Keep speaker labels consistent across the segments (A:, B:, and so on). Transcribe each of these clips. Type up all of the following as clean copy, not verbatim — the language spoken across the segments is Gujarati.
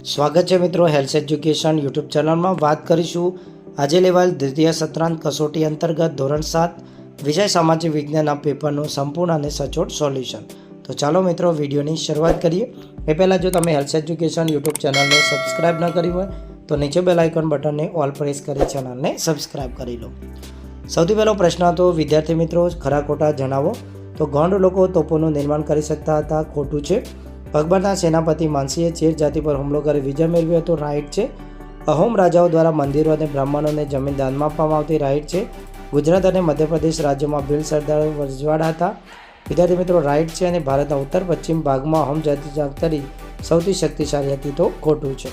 A: સ્વાગત છે મિત્રો હેલ્થ એજ્યુકેશન યુટ્યુબ ચેનલમાં. વાત કરીશું આજે લેવાયેલ દ્વિતીય સત્રાંત કસોટી અંતર્ગત ધોરણ 7 વિષય સામાજિક વિજ્ઞાનના પેપરનું સંપૂર્ણ અને સચોટ સોલ્યુશન. તો ચાલો મિત્રો વિડીયોની શરૂઆત કરીએ. એ પહેલાં જો તમે હેલ્થ એજ્યુકેશન યુટ્યુબ ચેનલને સબસ્ક્રાઇબ ન કરી હોય તો નીચે બેલ આઇકોન બટનને ઓલ પ્રેસ કરી ચેનલને સબસ્ક્રાઇબ કરી લો. સૌથી પહેલો પ્રશ્ન હતો વિદ્યાર્થી મિત્રો ખરા ખોટા જણાવો. તો ગોંડ લોકો તોપોનું નિર્માણ કરી શકતા હતા, ખોટું છે. અકબરના સેનાપતિ માનસીએ ચીર જાતિ પર હુમલો કરી વિજય મેળવ્યો હતો, રાઈટ છે. અહોમ રાજાઓ દ્વારા મંદિરો અને બ્રાહ્મણોને જમીન દાનમાં આપવામાં આવતી, રાઈટ છે. ગુજરાત અને મધ્યપ્રદેશ રાજ્યોમાં ભીલ સરદાર વજવાડા હતા, વિદ્યાર્થી મિત્રો રાઈટ છે. અને ભારતના ઉત્તર પશ્ચિમ ભાગમાં અહોમ જાતિ સૌથી શક્તિશાળી હતી, તો ખોટું છે.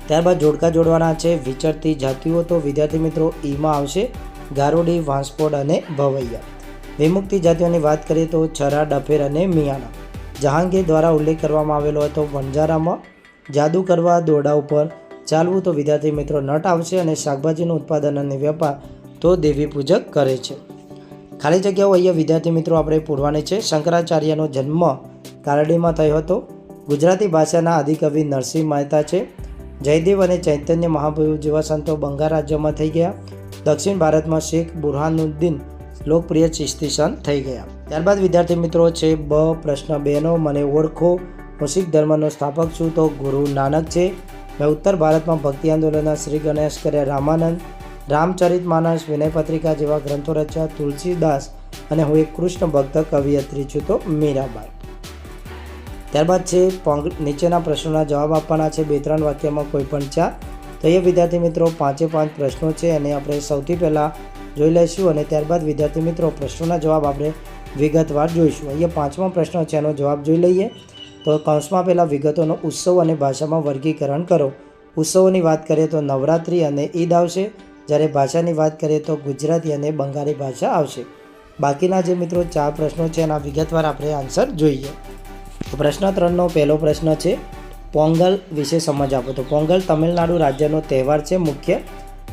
A: ત્યારબાદ જોડકા જોડવાના છે વિચરતી જાતિઓ, તો વિદ્યાર્થી મિત્રો ઈમાં આવશે ગારોડી, વાંસપોડ અને ભવૈયા. વિમુક્તિ જાતિઓની વાત કરીએ તો છરા, ડફેર અને મિયાણા. જહાંગીર દ્વારા ઉલ્લેખ કરવામાં આવેલો હતો વંજારામાં. જાદુ કરવા, દોરડા ઉપર ચાલવું, તો વિદ્યાર્થી મિત્રો નટ આવશે. અને શાકભાજીનું ઉત્પાદન અને વેપાર, તો દેવી પૂજક કરે છે. ખાલી જગ્યાઓ અહીંયા વિદ્યાર્થી મિત્રો આપણે પૂરવાની છે. શંકરાચાર્યનો જન્મ કારડીમાં થયો હતો. ગુજરાતી ભાષાના આદિકવિ નરસિંહ મહેતા છે. જયદેવ અને ચૈતન્ય મહાપ્રભુ જેવા સંતો બંગાળ રાજ્યમાં થઈ ગયા. દક્ષિણ ભારતમાં શેખ બુરહાનુદ્દીન લોકપ્રિય ચિશ્તી સંત થઈ ગયા. ત્યારબાદ વિદ્યાર્થી મિત્રો છે પ્રશ્ન 2નો મને ઓળખો. હું શીખ ધર્મનો સ્થાપક છું, તો ગુરુ નાનક છે. મેં ઉત્તર ભારતમાં ભક્તિ આંદોલનના શ્રી ગણેશ કર્યા રામાનંદ. રામચરિત માનસ, વિનય પત્રિકા જેવા ગ્રંથો રચ્યા તુલસીદાસ. અને હું એક કૃષ્ણ ભક્ત કવિયત્રી છું, તો મીરાબાઈ. ત્યારબાદ છે નીચેના પ્રશ્નોના જવાબ આપવાના છે 2-3 વાક્યમાં કોઈ પણ 4. તો એ વિદ્યાર્થી મિત્રો 5 પ્રશ્નો છે અને આપણે સૌથી પહેલાં જોઈ લઈશું અને ત્યારબાદ વિદ્યાર્થી મિત્રો પ્રશ્નોના જવાબ આપણે વિગતવાર જોઈશું. અહીંયા 5મો પ્રશ્ન છે, એનો જવાબ જોઈ લઈએ. તો કૌંસમાં પહેલાં વિગતોનો ઉત્સવ અને ભાષામાં વર્ગીકરણ કરો. ઉત્સવોની વાત કરીએ તો નવરાત્રિ અને ઈદ આવશે, જ્યારે ભાષાની વાત કરીએ તો ગુજરાતી અને બંગાળી ભાષા આવશે. બાકીના જે મિત્રો 4 પ્રશ્નો છે એના વિગતવાર આપણે આન્સર જોઈએ. તો પ્રશ્ન 3નો પહેલો પ્રશ્ન છે પોંગલ વિશે સમજ આપો. તો પોંગલ તમિલનાડુ રાજ્યનો તહેવાર છે. મુખ્ય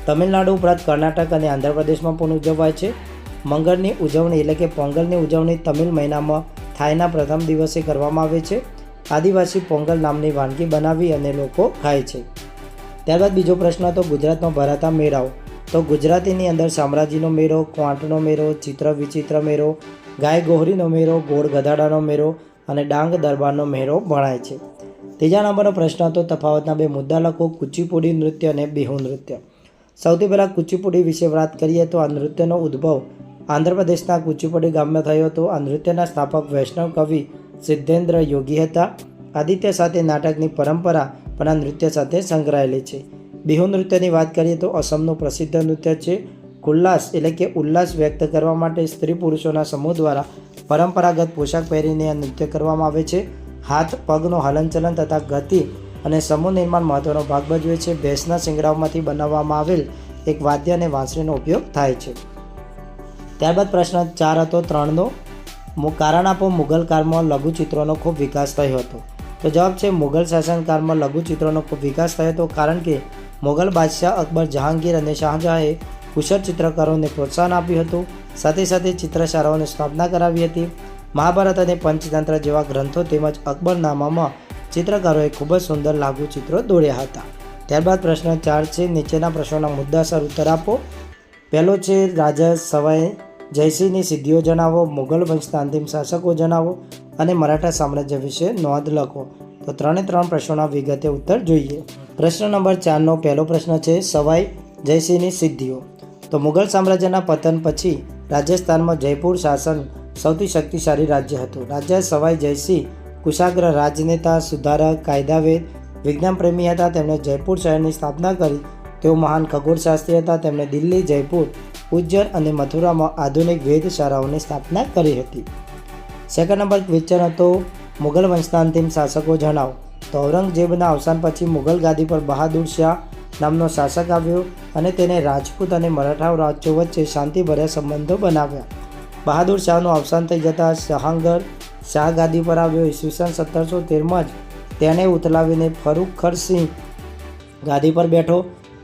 A: તમિલનાડુ ઉપરાંત કર્ણાટક અને આંધ્રપ્રદેશમાં પણ ઉજવાય છે. મંગળની ઉજવણી એટલે કે પોંગલની ઉજવણી તમિલ મહિનામાં થાયના પ્રથમ દિવસે કરવામાં આવે છે. આદિવાસી પોંગલ નામની વાનગી બનાવી અને લોકો ખાય છે. ત્યારબાદ બીજો પ્રશ્ન હતો ગુજરાતમાં ભરાતા મેળાઓ. તો ગુજરાતીની અંદર શામળાજીનો મેળો, ક્વાંટનો મેળો, ચિત્ર વિચિત્ર મેળો, ગાય ગોહરીનો મેળો, ગોળ ગધાડાનો મેળો અને ડાંગ દરબારનો મેળો ભણાય છે. ત્રીજા નંબરનો પ્રશ્ન હતો તફાવતના 2 મુદ્દા લખો. કુચીપુડી નૃત્ય અને બિહુ નૃત્ય. સૌથી પહેલાં કુચીપુડી વિશે વાત કરીએ તો આ નૃત્યનો ઉદ્ભવ આંધ્રપ્રદેશના કુચીપુડી ગામમાં થયો હતો. આ નૃત્યના સ્થાપક વૈષ્ણવ કવિ સિદ્ધેન્દ્ર યોગી હતા. આદિત્ય સાથે નાટકની પરંપરા પણ આ નૃત્ય સાથે સંકળાયેલી છે. બિહુ નૃત્યની વાત કરીએ તો અસમનું પ્રસિદ્ધ નૃત્ય છે. ઉલ્લાસ એટલે કે ઉલ્લાસ વ્યક્ત કરવા માટે સ્ત્રી પુરુષોના સમૂહ દ્વારા પરંપરાગત પોશાક પહેરીને આ નૃત્ય કરવામાં આવે છે. હાથ પગનું હલનચલન તથા ગતિ અને સમૂહ નિર્માણ મહત્વનો ભાગ ભજવે છે. ભેંસના શિંગડાઓમાંથી બનાવવામાં આવેલ એક વાદ્ય અને વાંસળીનો ઉપયોગ થાય છે. ત્યારબાદ પ્રશ્ન 4 હતો 3નો કારણ આપો. મુગલ કાળમાં લઘુચિત્રોનો ખૂબ વિકાસ થયો હતો. તો જવાબ છે મુગલ શાસનકાળમાં લઘુચિત્રોનો ખૂબ વિકાસ થયો હતો, કારણ કે મુગલ બાદશાહ અકબર, જહાંગીર અને શાહજહાંએ કુશળ ચિત્રકારોને પ્રોત્સાહન આપ્યું હતું. સાથે સાથે ચિત્રશાળાઓની સ્થાપના કરાવી હતી. મહાભારત અને પંચતંત્ર જેવા ગ્રંથો તેમજ અકબરનામામાં ચિત્રકારોએ ખૂબ જ સુંદર લઘુચિત્રો દોર્યા હતા. ત્યારબાદ પ્રશ્ન 4 છે નીચેના પ્રશ્નોના મુદ્દાસર ઉત્તર આપો. પહેલો છે રાજા સવાઈ જયસિંહની સિદ્ધિઓ જણાવો, મુગલ વંશના અંતિમ શાસકો જણાવો અને મરાઠા સામ્રાજ્ય વિશે નોંધ લખો. તો 3 પ્રશ્નોના વિગતે ઉત્તર જોઈએ. પ્રશ્ન નંબર 4નો પહેલો પ્રશ્ન છે સવાઈ જયસિંહની સિદ્ધિઓ. તો મુગલ સામ્રાજ્યના પતન પછી રાજસ્થાનમાં જયપુર શાસન સૌથી શક્તિશાળી રાજ્ય હતું. રાજા સવાઈ જયસિંહ કુશાગ્ર રાજનેતા, સુધારક, કાયદાવેદ, વિજ્ઞાન પ્રેમી હતા. તેમણે જયપુર શહેરની સ્થાપના કરી. તેઓ મહાન ખગોળશાસ્ત્રી હતા. તેમણે દિલ્હી, જયપુર, ઉજ્જૈન અને મથુરામાં આધુનિક વેધશાળાઓની સ્થાપના કરી હતી. સેકન્ડ નંબર ક્વેશ્ચન હતો મુગલ વંશના અંતિમ શાસકો જણાવો. તો ઔરંગઝેબના અવસાન પછી મુગલ ગાદી પર બહાદુર શાહ નામનો શાસક આવ્યો અને તેને રાજપૂત અને મરાઠા રાજ્યો વચ્ચે શાંતિભર્યા સંબંધો બનાવ્યા. બહાદુર શાહનું અવસાન થઈ જતાં જહાંગીર શાહ ગાદી પર આવ્યો. ઈસવીસન 1713માં જ તેણે ઉથલાવીને ફરુખરસિંહ ગાદી પર બેઠો.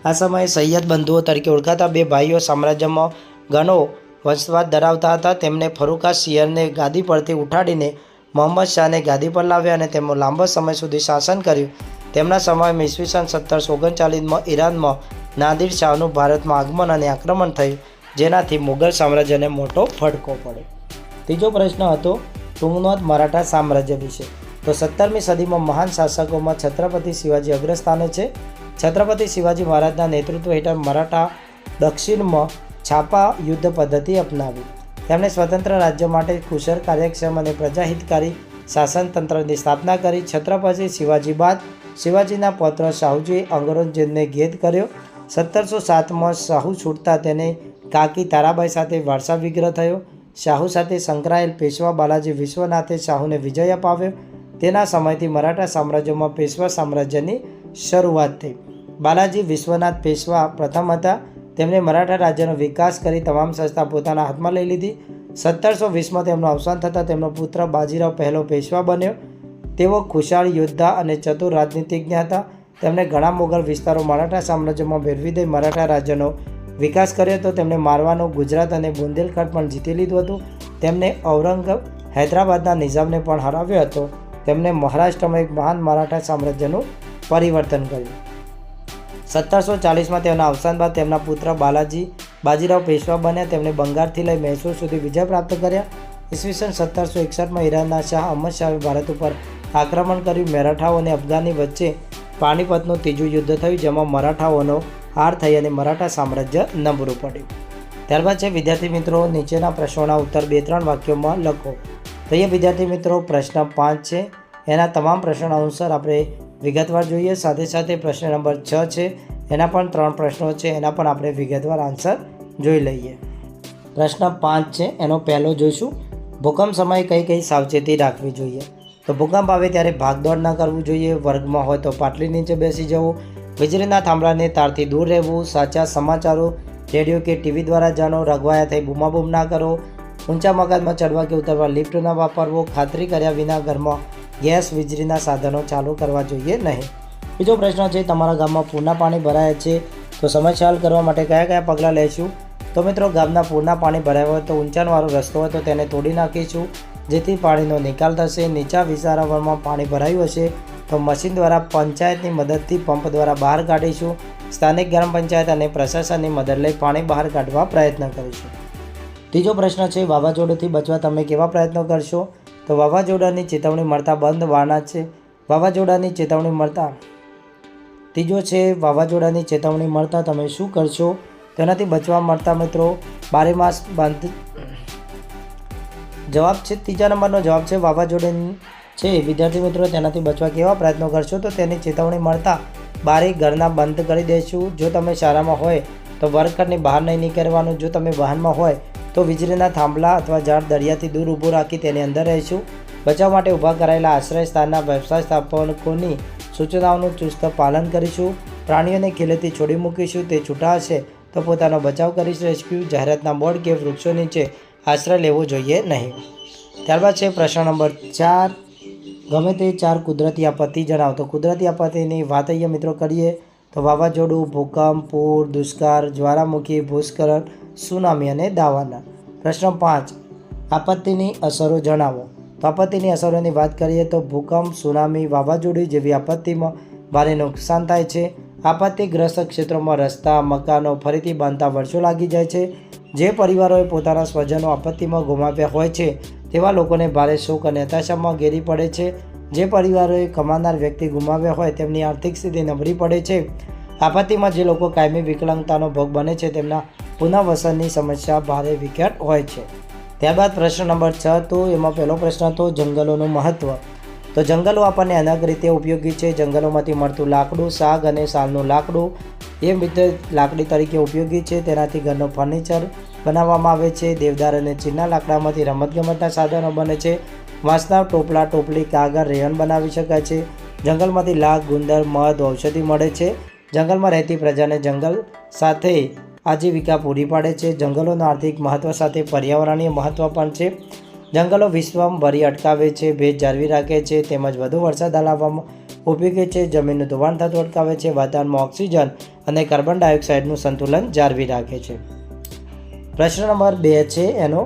A: આ સમયે સૈયદ બંધુઓ તરીકે ઓળખાતા 2 ભાઈઓ સામ્રાજ્યમાં ઘણો વંશવાદ ધરાવતા હતા. તેમણે ફરુખા શિયરને ગાદી પરથી ઉઠાડીને મોહમ્મદ શાહને ગાદી પર લાવ્યા અને તેમનો લાંબા સમય સુધી શાસન કર્યું. તેમના સમયમાં ઈસવીસન 1739માં ઈરાનમાં નાદિર શાહનું ભારતમાં આગમન અને આક્રમણ થયું, જેનાથી મુઘલ સામ્રાજ્યને મોટો ફટકો પડ્યો. ત્રીજો પ્રશ્ન હતો ટૂંકનોંધ મરાઠા સામ્રાજ્ય વિશે. તો 17મી સદીમાં મહાન શાસકોમાં છત્રપતિ શિવાજી અગ્રસ્થાને છે. છત્રપતિ શિવાજી મહારાજના નેતૃત્વ હેઠળ મરાઠા દક્ષિણમાં છાપા યુદ્ધ પદ્ધતિ અપનાવી. તેમણે સ્વતંત્ર રાજ્ય માટે કુશળ, કાર્યક્ષમ અને પ્રજાહિતકારી શાસનતંત્રની સ્થાપના કરી. છત્રપતિ શિવાજી બાદ શિવાજીના પૌત્ર શાહુજીએ ઔરંગઝેબને કેદ કર્યો. 1707માં શાહુ છૂટતા તેને કાકી તારાબાઈ સાથે વારસા વિગ્રહ થયો. શાહુ સાથે સંકળાયેલ પેશવા બાલાજી વિશ્વનાથે શાહુને વિજય અપાવ્યો. તેના સમયથી મરાઠા સામ્રાજ્યમાં પેશવા સામ્રાજ્યની શરૂઆત થઈ. બાલાજી વિશ્વનાથ પેશવા પ્રથમ હતા. તેમણે મરાઠા રાજ્યનો વિકાસ કરી તમામ સત્તા પોતાના હાથમાં લઈ લીધી. 1720માં તેમનું અવસાન થતાં તેમનો પુત્ર બાજીરાવ પહેલો પેશવા બન્યો. તેઓ ખુશાલ યોદ્ધા અને ચતુર રાજનીતિજ્ઞ હતા. તેમણે ઘણા મુઘલ વિસ્તારો મરાઠા સામ્રાજ્યમાં ભેળવી દઈ મરાઠા રાજ્યનો વિકાસ કર્યો હતો. તેમણે મારવાનું, ગુજરાત અને બુંદેલખંડ પણ જીતી લીધું હતું. તેમણે હૈદરાબાદના નિઝામને પણ હરાવ્યો હતો. તેમણે મહારાષ્ટ્રમાં એક મહાન મરાઠા સામ્રાજ્યનું પરિવર્તન કર્યું. 1740માં તેમના અવસાન બાદ તેમના પુત્ર બાજીરાવ પેશવા બન્યા. તેમણે બંગાળથી લઈ મૈસૂર સુધી વિજય પ્રાપ્ત કર્યા. ઈસવીસન 1761માં ઈરાનના શાહ અહમદ શાહે ભારત ઉપર આક્રમણ કર્યું. મરાઠાઓ અને અફઘાની વચ્ચે પાણીપતનું ત્રીજું યુદ્ધ થયું, જેમાં મરાઠાઓનો હાર થઈ અને મરાઠા સામ્રાજ્ય નબળું પડ્યું. ત્યારબાદ છે વિદ્યાર્થી મિત્રો, નીચેના પ્રશ્નોના ઉત્તર 2-3 વાક્યોમાં લખો. તો એ વિદ્યાર્થી મિત્રો પ્રશ્ન 5 છે, એના તમામ પ્રશ્નોના આન્સર આપણે વિગતવાર જોઈએ. સાથે સાથે પ્રશ્ન નંબર 6 છે, એના પણ 3 પ્રશ્નો છે, એના પણ આપણે વિગતવાર આન્સર જોઈ લઈએ. પ્રશ્ન 5 છે, એનો પહેલો જોઈશું. ભૂકંપ સમયે કઈ કઈ સાવચેતી રાખવી જોઈએ? તો ભૂકંપ આવે ત્યારે ભાગદોડ ન કરવું જોઈએ. વર્ગમાં હોય તો પાટલી નીચે બેસી જવું. વીજળીના થાંભલાને તારથી દૂર રહેવું. સાચા સમાચારો રેડિયો કે ટીવી દ્વારા જાણો. રઘવાયા થઈ બૂમાબૂમ ના કરો. ઊંચા મકાનમાં ચડવા કે ઉતરવા લિફ્ટ ન વાપરવો. ખાતરી કર્યા વિના ઘરમાં ગેસ, વીજળીના સાધનો ચાલુ કરવા જોઈએ નહીં. બીજો પ્રશ્ન છે, તમારા ગામમાં પૂરના પાણી ભરાયા છે, તો સમસ્યા હલ કરવા માટે કયા કયા પગલાં લઈશું? તો મિત્રો, ગામના પૂરના પાણી ભરાયા હોય તો ઊંચાણવાળો રસ્તો હોય તો તેને તોડી નાખીશું, જેથી પાણીનો નિકાલ થશે. નીચા વિસ્તારોમાં પાણી ભરાયું હશે તો મશીન દ્વારા પંચાયતની મદદથી પંપ દ્વારા બહાર કાઢીશું. સ્થાનિક ગ્રામ પંચાયત અને પ્રશાસનની મદદ લઈ પાણી બહાર કાઢવા પ્રયત્ન કરીશું. ત્રીજો પ્રશ્ન છે, વાવાઝોડાથી બચવા તમે કેવા પ્રયત્નો કરશો? તો વાવાઝોડાની ચેતવણી મળતા બંધ વાળના છે. વાવાઝોડાની ચેતવણી મળતા ત્રીજો છે, વાવાઝોડાની ચેતવણી મળતા તમે શું કરશો? તેનાથી બચવા મળતા મિત્રો બારેમાસ બંધ. જવાબ છે, ત્રીજા નંબરનો જવાબ છે વાવાઝોડાની છે. વિદ્યાર્થી મિત્રો, તેનાથી બચવા કેવા પ્રયત્નો કરશો? તો તેની ચેતવણી મળતા બારી ઘરના બંધ કરી દઈશું. જો તમે શાળામાં હોય તો વર્ગખંડની બહાર નહીં નીકળવાનું. જો તમે વાહનમાં હોય તો વીજળીના થાંભલા અથવા ઝાડ દરિયાથી દૂર ઊભું રાખી તેની અંદર રહીશું. બચાવ માટે ઊભા કરાયેલા આશ્રય સ્થાનના વ્યવસાય સ્થાપકોની સૂચનાઓનું ચુસ્ત પાલન કરીશું. પ્રાણીઓને ખીલેથી છોડી મૂકીશું. તે છૂટા હશે તો પોતાનો બચાવ કરીશ. રેસ્ક્યુ જાહેરાતના બોર્ડ કે વૃક્ષો નીચે આશ્રય લેવો જોઈએ નહીં. ત્યારબાદ છે પ્રશ્ન નંબર 4, ગમે તે 4 કુદરતી આપત્તિ જણાવો. તો કુદરતી આપત્તિની વાત અહીંયા મિત્રો કરીએ તો વાવાઝોડું, ભૂકંપ, પૂર, દુષ્કાળ, જ્વાળામુખી, ભૂસ્ખલન, સુનામી અને દાવાનળ. પ્રશ્ન 5, આપત્તિની અસરો જણાવો. તો આપત્તિની અસરોની વાત કરીએ તો ભૂકંપ, સુનામી, વાવાઝોડું જેવી આપત્તિમાં ભારે નુકસાન થાય છે. આપત્તિગ્રસ્ત ક્ષેત્રોમાં રસ્તા, મકાનો ફરીથી બાંધતા વર્ષો લાગી જાય છે. જે પરિવારોએ પોતાના સ્વજનો આપત્તિમાં ગુમાવ્યા હોય છે તેવા લોકોને ભારે શોક અને હતાશામાં ઘેરી પડે છે. જે પરિવારોએ કમાનાર વ્યક્તિ ગુમાવ્યા હોય તેમની આર્થિક સ્થિતિ નબળી પડે છે. આપત્તિમાં જે લોકો કાયમી વિકલાંગતાનો ભોગ બને છે તેમના પુનઃવસનની સમસ્યા ભારે વિકટ હોય છે. ત્યારબાદ પ્રશ્ન નંબર 6, તો એમાં પહેલો પ્રશ્ન હતો જંગલોનું મહત્ત્વ. તો જંગલો આપણને અનેક રીતે ઉપયોગી છે. જંગલોમાંથી મળતું લાકડું, શાક અને સાલનું લાકડું એ રીતે લાકડી તરીકે ઉપયોગી છે. તેનાથી ઘરનું ફર્નિચર બનાવવામાં આવે છે. દેવદાર અને ચીના લાકડામાંથી રમતગમતના સાધનો બને છે. વાંસના ટોપલા, ટોપલી, કાગળ, રેયન બનાવી શકાય છે. જંગલમાંથી લાખ, ગુંદર, મધ, ઔષધિ મળે છે. જંગલમાં રહેતી પ્રજાને જંગલ સાથે આજીવિકા પૂરી પાડે છે. જંગલોના આર્થિક મહત્ત્વ સાથે પર્યાવરણીય મહત્ત્વ પણ છે. જંગલો વિશ્વભરી અટકાવે છે, ભેજ જાળવી રાખે છે, તેમજ વધુ વરસાદ લાવવામાં ઉપયોગી છે. જમીનનું ધોવાણ થતું અટકાવે છે. વાતાવરણમાં ઓક્સિજન અને કાર્બન ડાયોક્સાઇડનું સંતુલન જાળવી રાખે છે. પ્રશ્ન નંબર 2 છે એનો,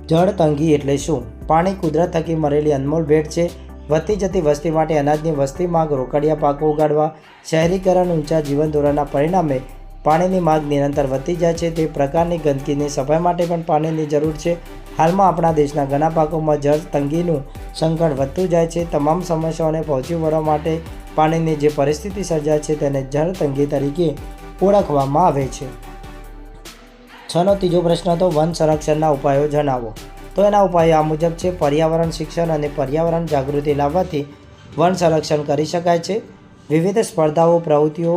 A: જળ તંગી એટલે શું? પાણી કુદરત થકી મળેલી અનમોલ ભેટ છે. વધતી જતી વસ્તી માટે અનાજની વસ્તી માંગ, રોકડિયા પાકો ઉગાડવા, શહેરીકરણ, ઊંચા જીવન ધોરણના પરિણામે પાણીની માંગ નિરંતર વધતી જાય છે. તે પ્રકારની ગંદકીની સફાઈ માટે પણ પાણીની જરૂર છે. હાલમાં આપણા દેશના ઘણા ભાગોમાં જળ તંગીનું સંકટ વધતું જાય છે. તમામ સમસ્યાઓને પહોંચી વળવા માટે પાણીની જે પરિસ્થિતિ સર્જાય છે તેને જળ તંગી તરીકે ઓળખવામાં આવે છે. 6નો ત્રીજો પ્રશ્ન હતો વન સંરક્ષણના ઉપાયો જણાવો. તો એના ઉપાયો આ મુજબ છે. પર્યાવરણ શિક્ષણ અને પર્યાવરણ જાગૃતિ લાવવાથી વન સંરક્ષણ કરી શકાય છે. વિવિધ સ્પર્ધાઓ પ્રવૃત્તિઓ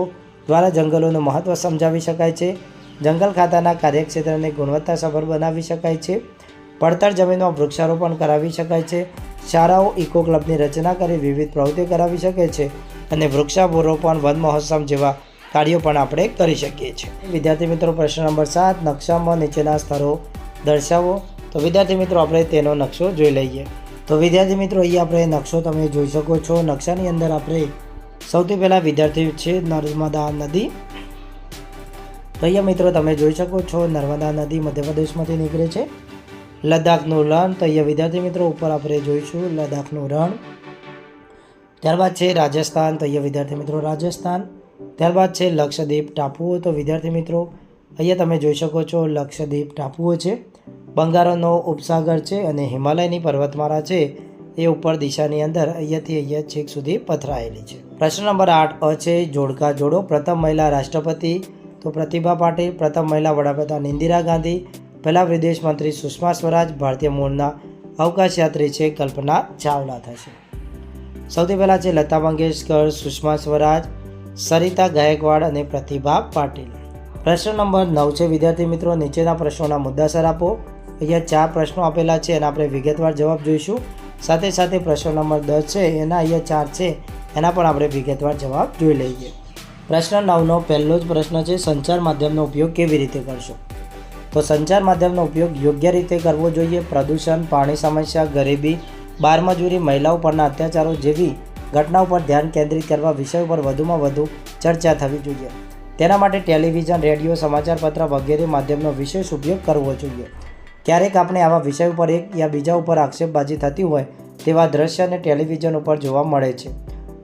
A: દ્વારા જંગલોનું મહત્ત્વ સમજાવી શકાય છે. જંગલ ખાતાના કાર્યક્ષેત્રને ગુણવત્તાસભર બનાવી શકાય છે. પડતર જમીનમાં વૃક્ષારોપણ કરાવી શકાય છે. શાળાઓ ઇકો ક્લબની રચના કરી વિવિધ પ્રવૃત્તિઓ કરાવી શકે છે અને વૃક્ષારોપણ, વન મહોત્સવ જેવા કાર્યો પણ આપણે કરી શકીએ છીએ. વિદ્યાર્થી મિત્રો, પ્રશ્ન નંબર 7, નકશામાં નીચેના સ્થળો દર્શાવો. તો વિદ્યાર્થી મિત્રો, આપણે તેનો નકશો જોઈ લઈએ. તો વિદ્યાર્થી મિત્રો, અહીંયા આપણે નકશો તમે જોઈ શકો છો. નકશાની અંદર આપણે સૌથી પહેલાં વિદ્યાર્થી છે નર્મદા નદી. તો અહીંયા મિત્રો તમે જોઈ શકો છો નર્મદા નદી મધ્યપ્રદેશમાંથી નીકળે છે. લદ્દાખનું રણ. તો અહીંયા વિદ્યાર્થી મિત્રો ઉપર આપણે જોઈશું લદ્દાખનું રણ. ત્યારબાદ છે રાજસ્થાન. તો અહીંયા વિદ્યાર્થી મિત્રો રાજસ્થાન. ત્યારબાદ છે લક્ષદ્વીપ ટાપુઓ. તો વિદ્યાર્થી મિત્રો અહીંયા તમે જોઈ શકો છો લક્ષદ્વીપ ટાપુઓ છે. બંગાળનો ઉપસાગર છે અને હિમાલયની પર્વતમાળા છે એ ઉપર દિશાની અંદર અહીંયાથી અહીંયા છેક સુધી પથરાયેલી છે. પ્રશ્ન નંબર 8 છે જોડકા જોડો. પ્રથમ મહિલા રાષ્ટ્રપતિ તો પ્રતિભા પાટીલ, પ્રથમ મહિલા વડાપ્રધાન ઇન્દિરા ગાંધી, પહેલા વિદેશ મંત્રી સુષ્મા સ્વરાજ, ભારતીય મૂળના અવકાશયાત્રી છે કલ્પના ચાવલા થશે. સૌથી પહેલાં છે લતા મંગેશકર, સુષ્મા સ્વરાજ, સરિતા ગાયકવાડ અને પ્રતિભા પાટીલ. પ્રશ્ન નંબર 9 છે વિદ્યાર્થી મિત્રો નીચેના પ્રશ્નોના મુદ્દાસર આપો. અહીંયા 4 પ્રશ્નો આપેલા છે એના આપણે વિગતવાર જવાબ જોઈશું. સાથે સાથે પ્રશ્ન નંબર 10 છે એના અહીંયા 4 છે એના પણ આપણે વિગતવાર જવાબ જોઈ લઈએ. પ્રશ્ન 9નો પહેલો જ પ્રશ્ન છે સંચાર માધ્યમનો ઉપયોગ કેવી રીતે કરશો. તો સંચાર માધ્યમનો ઉપયોગ યોગ્ય રીતે કરવો જોઈએ. પ્રદૂષણ, પાણી સમસ્યા, ગરીબી, બાળમજૂરી, મહિલાઓ પરના અત્યાચારો જેવી ઘટનાઓ પર ધ્યાન કેન્દ્રિત કરવા વિષય પર વધુમાં વધુ ચર્ચા થવી જોઈએ. તેના માટે ટેલિવિઝન, રેડિયો, સમાચારપત્ર વગેરે માધ્યમનો વિશેષ ઉપયોગ કરવો જોઈએ. ક્યારેક આપણે આવા વિષય ઉપર એક યા બીજા ઉપર આક્ષેપબાજી થતી હોય તેવા દ્રશ્યને ટેલિવિઝન ઉપર જોવા મળે છે.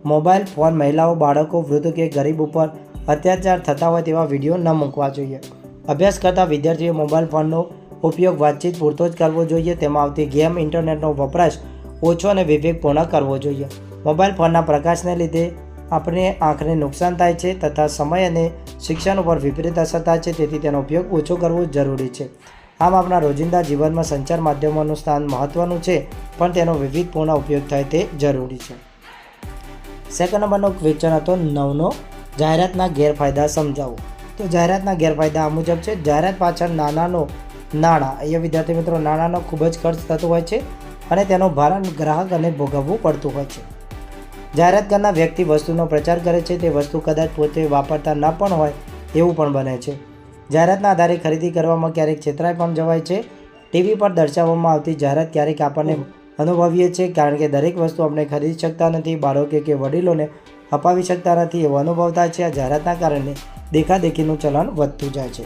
A: મોબાઈલ ફોન મહિલાઓ, બાળકો, વૃદ્ધ કે ગરીબ ઉપર અત્યાચાર થતા હોય તેવા વિડીયો ન મૂકવા જોઈએ. અભ્યાસ કરતા વિદ્યાર્થીઓએ મોબાઈલ ફોનનો ઉપયોગ વાતચીત પૂરતો જ કરવો જોઈએ. તેમાં આવતી ગેમ, ઇન્ટરનેટનો વપરાશ ઓછો અને વિવેકપૂર્ણ કરવો જોઈએ. મોબાઈલ ફોનના પ્રકાશને લીધે આપણે આંખને નુકસાન થાય છે તથા સમય અને શિક્ષણ ઉપર વિપરીત અસર થાય છે. તેથી તેનો ઉપયોગ ઓછો કરવો જરૂરી છે. આમ આપણા રોજિંદા જીવનમાં સંચાર માધ્યમોનું સ્થાન મહત્ત્વનું છે પણ તેનો વિવિધપૂર્ણ ઉપયોગ થાય તે જરૂરી છે. સેકન્ડ નંબરનો ક્વેશ્ચન હતો 9નો જાહેરાતના ગેરફાયદા સમજાવો. તો જાહેરાતના ગેરફાયદા આ મુજબ છે. જાહેરાત પાછળ નાણાં અહીંયા વિદ્યાર્થી મિત્રો નાણાંનો ખૂબ જ ખર્ચ થતો હોય છે અને તેનો ભારણ ગ્રાહકોને ભોગવવું પડતું હોય છે. જાહેરાત કરનાર વ્યક્તિ વસ્તુનો પ્રચાર કરે છે તે વસ્તુ કદાચ પોતે વાપરતા ન પણ હોય એવું પણ બને છે. જાહેરાતના આધારે ખરીદી કરવામાં ક્યારેક છેતરાઈ પણ જવાય છે. ટીવી પર દર્શાવવામાં આવતી જાહેરાત ક્યારેક આપણને અનુભવીએ છીએ કારણ કે દરેક વસ્તુ આપણે ખરીદી શકતા નથી. બાળકો કે વડીલોને અપાવી શકતા નથી એવો અનુભવ થાય છે. આ જાહેરાતના કારણે દેખાદેખીનું ચલણ વધતું જાય છે.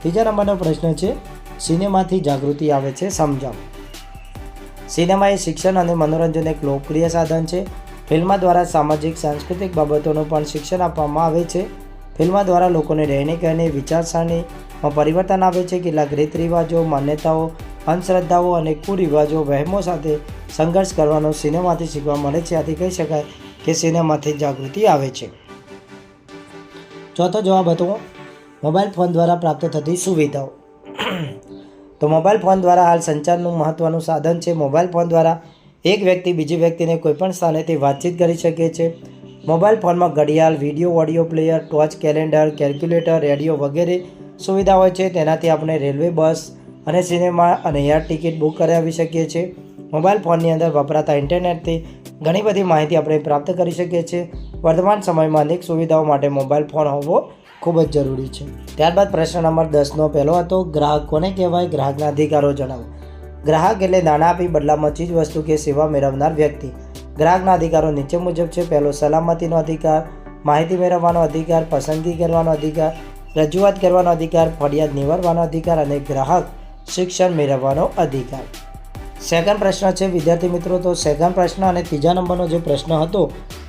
A: ત્રીજા નંબરનો પ્રશ્ન છે સિનેમાથી જાગૃતિ આવે છે સમજાવો. સિનેમા એ શિક્ષણ અને મનોરંજન એક લોકપ્રિય સાધન છે. ફિલ્મ દ્વારા સામાજિક સાંસ્કૃતિક બાબતોનું પણ શિક્ષણ આપવામાં આવે છે. ફિલ્મ દ્વારા લોકોને રહેણી કહેણી, વિચારસરણીમાં પરિવર્તન આવે છે. કેટલાક રીત રિવાજો, માન્યતાઓ, અંધશ્રદ્ધાઓ અને કુરિવાજો, વહેમો સાથે સંઘર્ષ કરવાનો સિનેમાથી શીખવા મળે છે. આથી કહી શકાય કે સિનેમાથી જાગૃતિ આવે છે. ચોથો જવાબ હતો મોબાઈલ ફોન દ્વારા પ્રાપ્ત થતી સુવિધાઓ. તો મોબાઈલ ફોન દ્વારા હાલ સંચારનું મહત્ત્વનું સાધન છે. મોબાઈલ ફોન દ્વારા એક વ્યક્તિ બીજી વ્યક્તિને કોઈપણ સ્થાનેથી વાતચીત કરી શકે છે. મોબાઈલ ફોનમાં ઘડિયાળ, વિડીયો, ઓડિયો પ્લેયર, ટોચ, કેલેન્ડર, કેલ્ક્યુલેટર, રેડિયો વગેરે સુવિધા હોય છે. તેનાથી આપણે રેલવે, બસ અને સિનેમા અને એર ટિકિટ બુક કરાવી શકીએ છીએ. મોબાઈલ ફોનની અંદર વપરાતા ઇન્ટરનેટથી ઘણી બધી માહિતી આપણે પ્રાપ્ત કરી શકીએ છીએ. વર્તમાન સમયમાં અનેક સુવિધાઓ માટે મોબાઈલ ફોન હોવો ખૂબ જ જરૂરી છે. ત્યારબાદ પ્રશ્ન નંબર 10નો પહેલો હતો ગ્રાહક કોને કહેવાય? ગ્રાહકના અધિકારો જણાવો. ગ્રાહક એટલે નાણાં આપી બદલામાં ચીજ વસ્તુ કે સેવા મેળવનાર વ્યક્તિ. ગ્રાહકના અધિકારો નીચે મુજબ છે. પહેલો સલામતીનો અધિકાર, માહિતી મેળવવાનો અધિકાર, પસંદગી કરવાનો અધિકાર, રજૂઆત કરવાનો અધિકાર, ફરિયાદ નિવારવાનો અધિકાર અને ગ્રાહક શિક્ષણ મેળવવાનો અધિકાર. સેકન્ડ પ્રશ્ન છે વિદ્યાર્થી મિત્રો, તો સેકન્ડ પ્રશ્ન અને ત્રીજા નંબરનો જે પ્રશ્ન હતો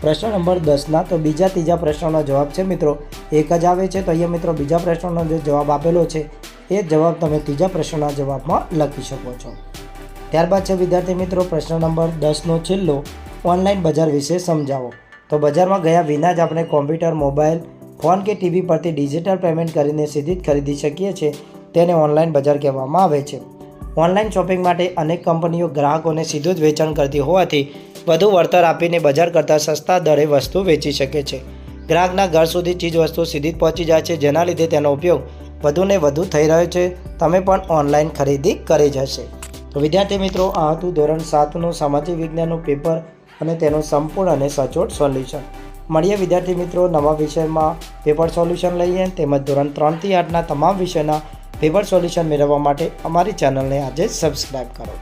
A: પ્રશ્ન નંબર 10ના, તો ત્રીજા પ્રશ્નનો જવાબ છે મિત્રો એક જ આવે છે. તો અહીંયા મિત્રો બીજા પ્રશ્નનો જે જવાબ આપેલો છે એ જવાબ તમે ત્રીજા પ્રશ્નના જવાબમાં લખી શકો છો. ત્યારબાદ છે વિદ્યાર્થી મિત્રો પ્રશ્ન નંબર 10નો છેલ્લો, ઓનલાઈન બજાર વિશે સમજાવો. તો બજારમાં ગયા વિના જ આપણે કોમ્પ્યુટર, મોબાઈલ ફોન કે ટીવી પરથી ડિજિટલ પેમેન્ટ કરીને સીધી જ ખરીદી શકીએ છીએ. તેને ઓનલાઈન બજાર કહેવામાં આવે છે. ઓનલાઈન શોપિંગ માટે અનેક કંપનીઓ ગ્રાહકોને સીધું જ વેચાણ કરતી હોવાથી વધુ વળતર આપીને બજાર કરતાં સસ્તા દરે વસ્તુ વેચી શકે છે. ગ્રાહકના ઘર સુધી ચીજ વસ્તુ સીધી જ પહોંચી જાય છે, જેના લીધે તેનો ઉપયોગ વધુને વધુ થઈ રહ્યો છે. તમે પણ ઓનલાઈન ખરીદી કરી જશે. તો વિદ્યાર્થી મિત્રો, આ હતું ધોરણ 7નું સામાજિક વિજ્ઞાનનું પેપર અને તેનું સંપૂર્ણ અને સચોટ સોલ્યુશન. મળીએ વિદ્યાર્થી મિત્રો નવા વિષયમાં પેપર સોલ્યુશન લઈએ, તેમજ ધોરણ 3થી 8ના તમામ વિષયના પેપર સોલ્યુશન મેળવવા માટે અમારી ચેનલને આજે સબસ્ક્રાઈબ કરો.